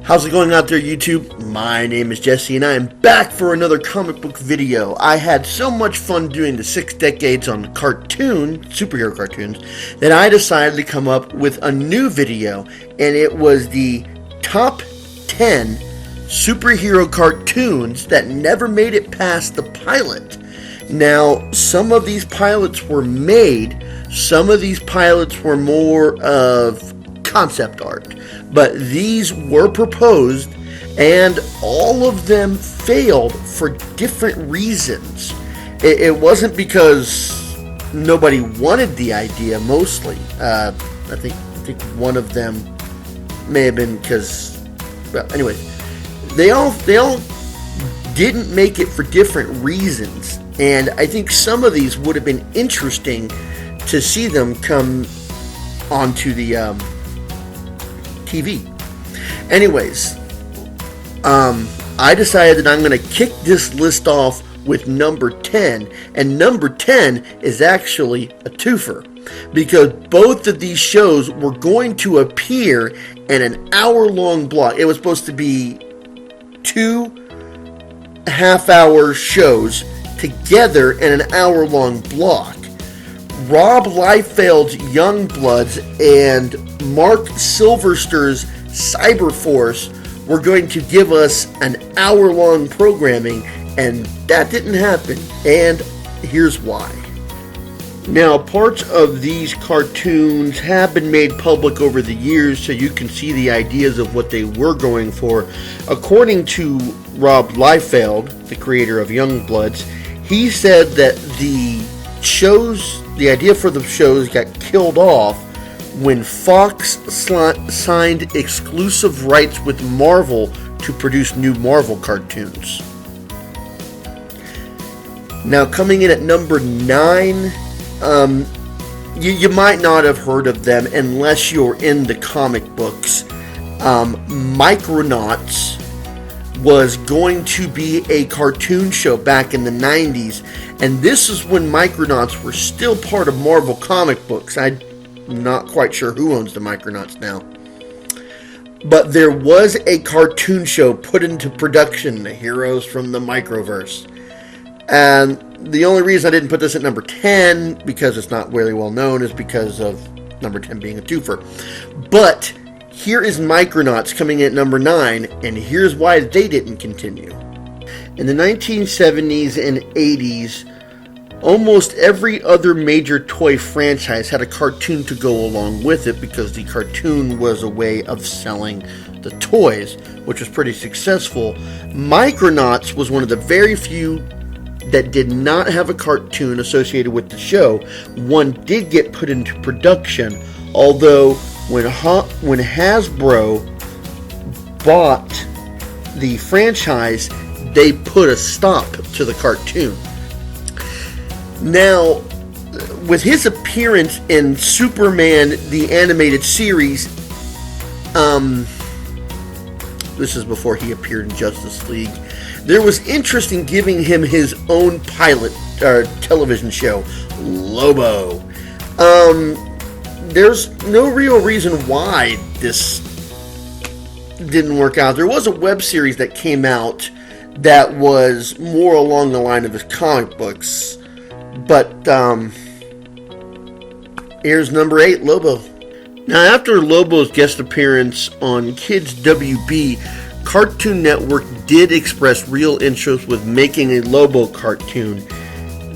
How's it going out there, YouTube? My name is Jesse and I am back for another comic book video. I had so much fun doing the 6 decades on superhero cartoons, that I decided to come up with a new video, and it was the top 10 superhero cartoons that never made it past the pilot. Now, some of these pilots were made, some of these pilots were more of concept art, but these were proposed and all of them failed for different reasons. It wasn't because nobody wanted the idea, mostly. I think one of them may have been because, well, anyway, they all didn't make it for different reasons, and I think some of these would have been interesting to see them come onto the TV. Anyways, I decided that I'm going to kick this list off with number 10, and number 10 is actually a twofer, because both of these shows were going to appear in an hour-long block. It was supposed to be 2 half-hour shows together in an hour-long block. Rob Liefeld's Youngbloods and Mark Silverster's Cyberforce were going to give us an hour-long programming, and that didn't happen, and here's why. Now, parts of these cartoons have been made public over the years, so you can see the ideas of what they were going for. According to Rob Liefeld, the creator of Youngbloods, he said that the idea for the shows got killed off when Fox signed exclusive rights with Marvel to produce new Marvel cartoons. Now, coming in at number 9, you might not have heard of them unless you're in the comic books. Micronauts was going to be a cartoon show back in the 90s, and this is when Micronauts were still part of Marvel comic books. I'm not quite sure who owns the Micronauts now. But there was a cartoon show put into production, the Heroes from the Microverse. And the only reason I didn't put this at number 10, because it's not really well known, is because of number 10 being a twofer. But here is Micronauts coming in at number 9, and here's why they didn't continue. In the 1970s and 80s, almost every other major toy franchise had a cartoon to go along with it, because the cartoon was a way of selling the toys, which was pretty successful. Micronauts was one of the very few that did not have a cartoon associated with the show. One did get put into production, although when Hasbro bought the franchise, they put a stop to the cartoon. Now, with his appearance in Superman the Animated Series, this is before he appeared in Justice League, there was interest in giving him his own pilot television show, Lobo. There's no real reason why this didn't work out. There was a web series that came out that was more along the line of his comic books. But here's number 8, Lobo. Now, after Lobo's guest appearance on Kids WB, Cartoon Network did express real interest with making a Lobo cartoon.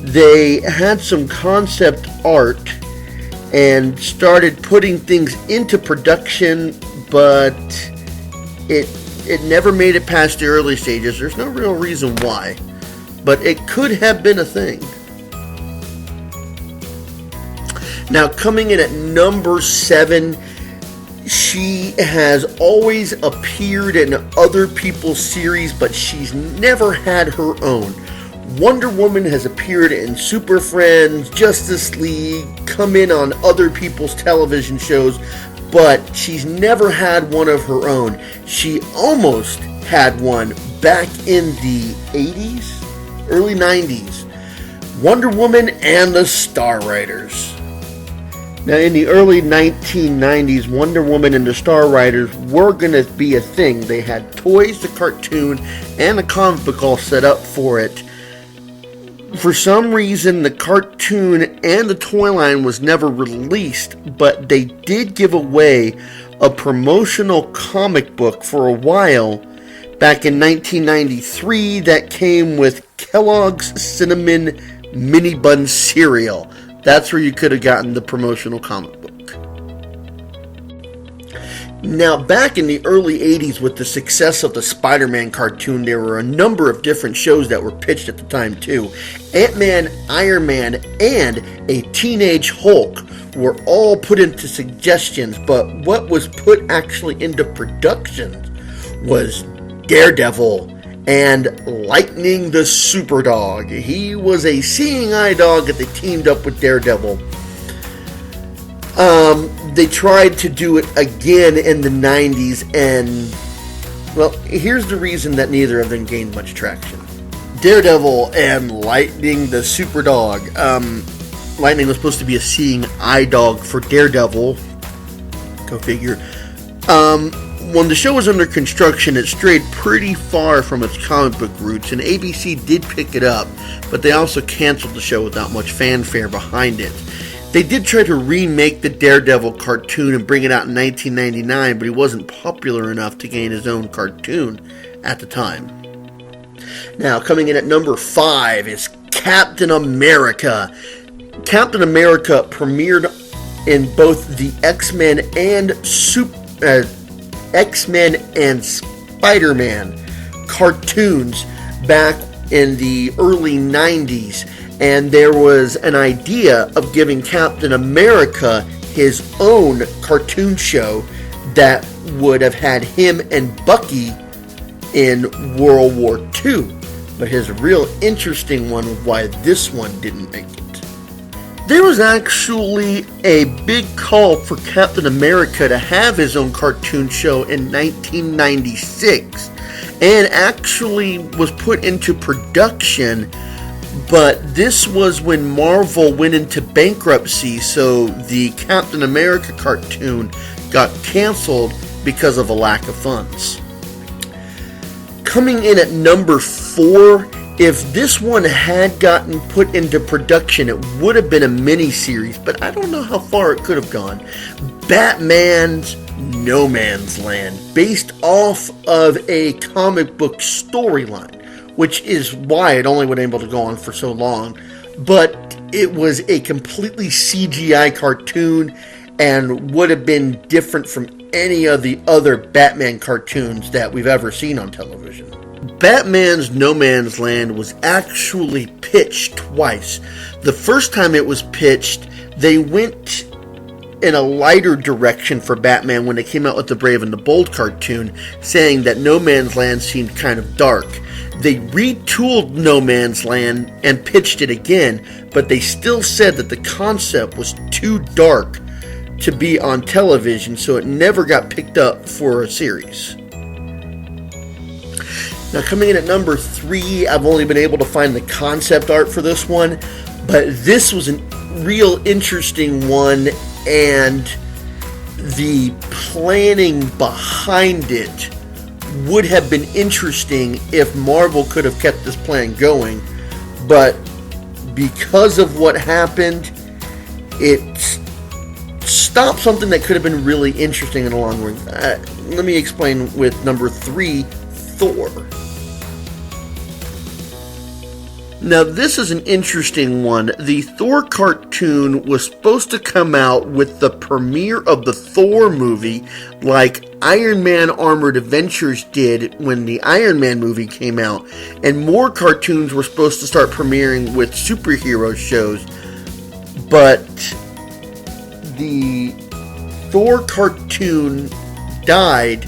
They had some concept art and started putting things into production, but it never made it past the early stages. There's no real reason why, but it could have been a thing. Now, coming in at number 7, she has always appeared in other people's series, but she's never had her own. Wonder Woman has appeared in Super Friends, Justice League, come in on other people's television shows, but she's never had one of her own. She almost had one back in the 80s, early 90s. Wonder Woman and the Star Riders. Now, in the early 1990s, Wonder Woman and the Star Riders were going to be a thing. They had toys, the cartoon, and the comic book all set up for it. For some reason, the cartoon and the toy line was never released, but they did give away a promotional comic book for a while back in 1993 that came with Kellogg's Cinnamon Mini Bun cereal. That's where you could have gotten the promotional comic book. Now, back in the early 80s, with the success of the Spider-Man cartoon, there were a number of different shows that were pitched at the time, too. Ant-Man, Iron Man, and a Teenage Hulk were all put into suggestions, but what was put actually into production was Daredevil and Lightning the Superdog. He was a seeing eye dog that they teamed up with Daredevil. They tried to do it again in the 90s, and, well, here's the reason that neither of them gained much traction. Daredevil and Lightning the Superdog. Lightning was supposed to be a seeing eye dog for Daredevil. Go figure. When the show was under construction, it strayed pretty far from its comic book roots, and ABC did pick it up, but they also canceled the show without much fanfare behind it. They did try to remake the Daredevil cartoon and bring it out in 1999, but he wasn't popular enough to gain his own cartoon at the time. Now, coming in at number 5 is Captain America. Captain America premiered in both the X-Men and Spider-Man cartoons back in the early 90s, and there was an idea of giving Captain America his own cartoon show that would have had him and Bucky in World War II. But here's a real interesting one of why this one didn't make it. There was actually a big call for Captain America to have his own cartoon show in 1996, and actually was put into production, but this was when Marvel went into bankruptcy, so the Captain America cartoon got canceled because of a lack of funds. Coming in at number 4, if this one had gotten put into production, it would have been a mini-series, but I don't know how far it could have gone. Batman's No Man's Land, based off of a comic book storyline, which is why it only was able to go on for so long. But it was a completely CGI cartoon and would have been different from any of the other Batman cartoons that we've ever seen on television. Batman's No Man's Land was actually pitched twice. The first time it was pitched, they went in a lighter direction for Batman when they came out with the Brave and the Bold cartoon, saying that No Man's Land seemed kind of dark. They retooled No Man's Land and pitched it again, but they still said that the concept was too dark to be on television, so it never got picked up for a series. Now, coming in at number 3, I've only been able to find the concept art for this one, but this was a real interesting one, and the planning behind it would have been interesting if Marvel could have kept this plan going, but because of what happened, it stopped something that could have been really interesting in the long run. Let me explain with number 3, Thor. Now, this is an interesting one. The Thor cartoon was supposed to come out with the premiere of the Thor movie, like Iron Man Armored Adventures did when the Iron Man movie came out, and more cartoons were supposed to start premiering with superhero shows, but the Thor cartoon died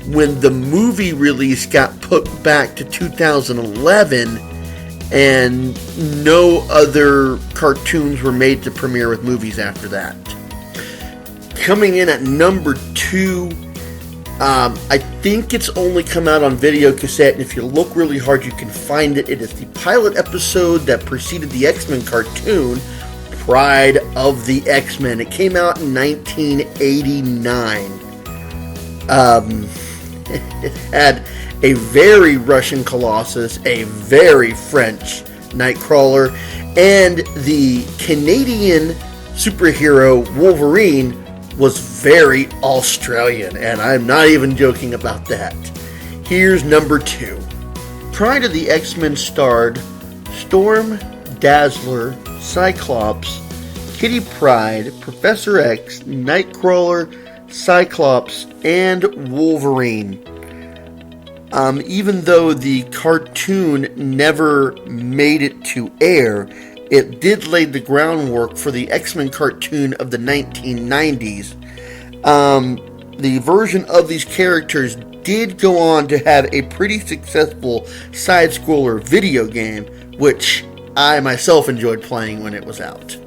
when the movie release got put back to 2011, and no other cartoons were made to premiere with movies after that. Coming in at number 2, I think it's only come out on video cassette, and if you look really hard you can find it. It is the pilot episode that preceded the X-Men cartoon, Pryde of the X-Men. It came out in 1989. It had a very Russian Colossus, a very French Nightcrawler, and the Canadian superhero Wolverine was very Australian, and I'm not even joking about that. Here's number 2. Pryde of the X-Men starred Storm, Dazzler, Cyclops, Kitty Pryde, Professor X, Nightcrawler, Cyclops, and Wolverine. Even though the cartoon never made it to air, it did lay the groundwork for the X-Men cartoon of the 1990s. The version of these characters did go on to have a pretty successful side-scroller video game, which I myself enjoyed playing when it was out.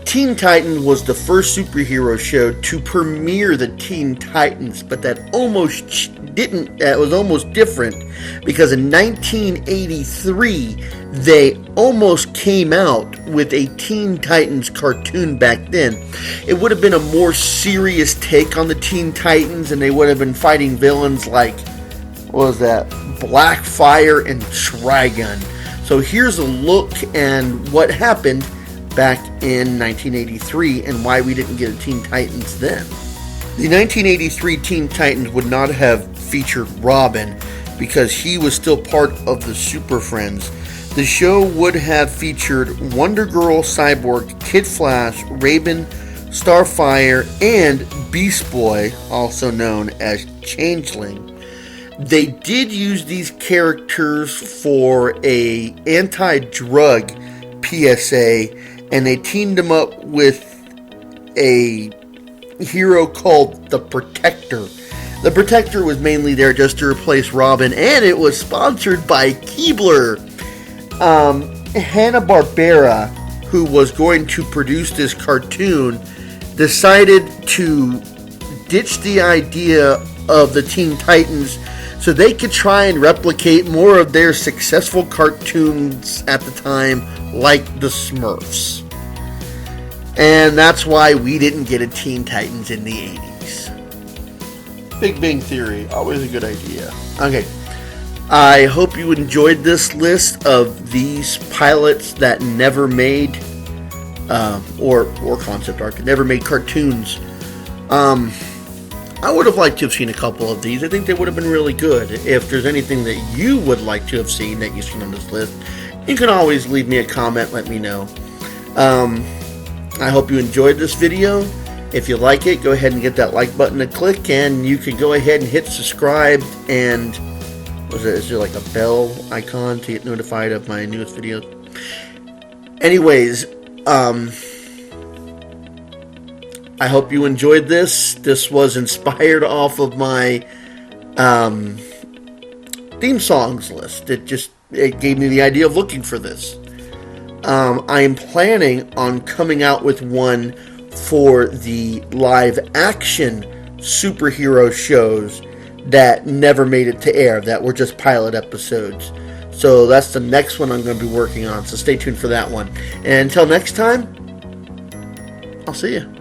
Teen Titans was the first superhero show to premiere the Teen Titans, but that was almost different, because in 1983 they almost came out with a Teen Titans cartoon back then. It would have been a more serious take on the Teen Titans, and they would have been fighting villains like, what was that, Blackfire and Trigun. So here's a look and what happened back in 1983 and why we didn't get a Teen Titans then. The 1983 Teen Titans would not have featured Robin because he was still part of the Super Friends. The show would have featured Wonder Girl, Cyborg, Kid Flash, Raven, Starfire, and Beast Boy, also known as Changeling. They did use these characters for a anti-drug PSA, and they teamed them up with a hero called the Protector. The Protector was mainly there just to replace Robin, and it was sponsored by Keebler. Hanna-Barbera, who was going to produce this cartoon, decided to ditch the idea of the Teen Titans so they could try and replicate more of their successful cartoons at the time, like the Smurfs. And that's why we didn't get a Teen Titans in the 80s. Big Bang Theory, always a good idea. Okay, I hope you enjoyed this list of these pilots that never made, or concept art, that never made cartoons. I would have liked to have seen a couple of these. I think they would have been really good. If there's anything that you would like to have seen that you've seen on this list, you can always leave me a comment, let me know. I hope you enjoyed this video. If you like it, go ahead and get that like button to click, and you can go ahead and hit subscribe, and is there like a bell icon to get notified of my newest videos? Anyways, I hope you enjoyed this. This was inspired off of my theme songs list. It gave me the idea of looking for this. I am planning on coming out with one for the live action superhero shows that never made it to air, that were just pilot episodes. So that's the next one I'm going to be working on, so stay tuned for that one. And until next time, I'll see you.